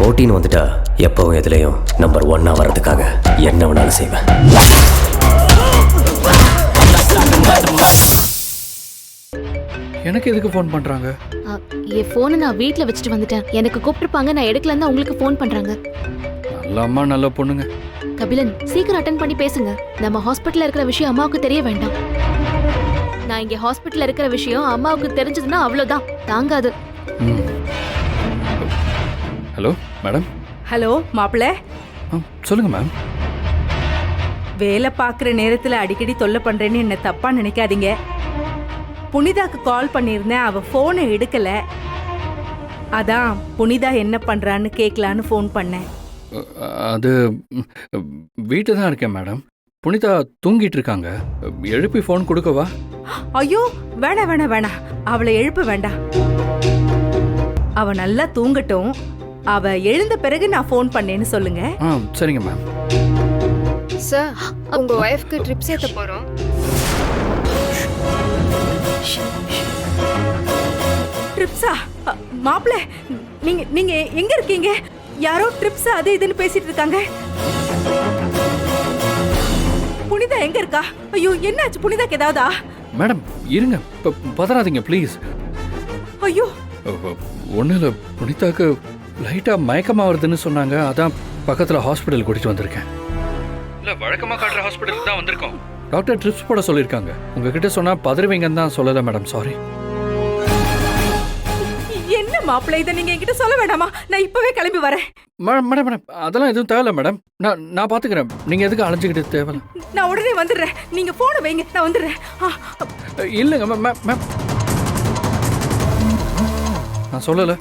போட்டின்னு வந்துட்டா எப்பவும் எதுலேயும் நம்பர் 1 வர்றதுக்காக என்ன வேணாலும் செய்வேன். எனக்கு எதுக்கு ஃபோன் பண்றாங்க? என் ஃபோனை நான் வீட்டில் வச்சுட்டு வந்துட்டேன். எனக்கு கூப்பிட்டுருப்பாங்க, நான் எடுக்கலன்னு தான் உங்களுக்கு ஃபோன் பண்றாங்க. நல்ல அம்மா நல்ல பொண்ணுங்க. கபிலன், சீக்கிரம் அட்டென்ட் பண்ணி பேசுங்க. நம்ம ஹாஸ்பிட்டல்ல இருக்கிற விஷயம் அம்மாவுக்கு தெரிய வேண்டாம். நான் இங்க ஹாஸ்பிட்டல்ல இருக்கிற விஷயம் அம்மாவுக்கு தெரிஞ்சதுன்னா அவ்வளவுதான், தாங்காது. Hello madam. ஹலோ மாப்பிள்ள, சொல்லுங்க மேம். வேலை பார்க்குற நேரத்தில் அடிக்கடி தொல்லை பண்ணுறேன்னு என்ன தப்பாக நினைக்காதீங்க. புனிதாக்கு கால் பண்ணியிருந்தேன், அவள் ஃபோனை எடுக்கலை. அதான் புனிதா என்ன பண்ணுறான்னு கேட்கலான்னு ஃபோன் பண்ணேன். அது வீட்டில் தான் இருக்கேன் மேடம். புனிதா தூங்கிட்டு இருக்காங்க. எழுப்பி ஃபோன் கொடுக்கவா? ஐயோ வேணாம் வேணாம் வேணாம், அவளை எழுப்ப வேண்டாம். அவ நல்லா தூங்கட்டும். அவ எழுந்த பிறகு நான் ஃபோன் பண்ணேன்னு சொல்லுங்க. சரிங்க மேம். சார், உங்க ஒய்ஃப்க்கு ட்ரிப்ஸ் ஏத்த போறோம். ட்ரிப்ஸா? மாப்பிள்ள, நீங்க நீங்க எங்க இருக்கீங்க? யாரோ ட்ரிப்ஸ் அது இதுன்னு பேசிட்டு இருக்காங்க. புனிதா எங்க இருக்கா? ஐயோ என்னாச்சு புனிதாக்கு ஏதாவதா? மேடம் இருங்க, பதறாதீங்க ப்ளீஸ். ஐயோ ஒன்றும் இல்லை, புனிதாக்கு லைட்டாக மயக்கமாக வருதுன்னு சொன்னாங்க. அதான் பக்கத்தில் ஹாஸ்பிட்டல் கூட்டிகிட்டு வந்திருக்கேன். இல்லை, வழக்கமாக காட்டுற ஹாஸ்பிட்டலுக்கு தான் வந்திருக்கோம். டாக்டர் ட்ரிப்ஸ் போட சொல்லியிருக்காங்க. உங்ககிட்ட சொன்னால் பதறுவீங்கன்னு தான் சொல்லலை மேடம், சாரி. என்ன மாப்பிள்ளை, இதை நீங்க என்கிட்ட சொல்ல வேண்டாமா? நான் இப்பவே கிளம்பி வரேன். மேடம் மேடம் மேடம் அதெல்லாம் எதுவும் தேவையில்ல மேடம். நான் பார்த்துக்கிறேன். நீங்கள் எதுக்கு அழைச்சிக்கிட்டு தேவையில்ல. நான் உடனே வந்துடுறேன். நீங்க போனை வைங்க, நான் வந்துடுறேன். இல்லைங்க மேம் மேம் நான் சொல்லலை.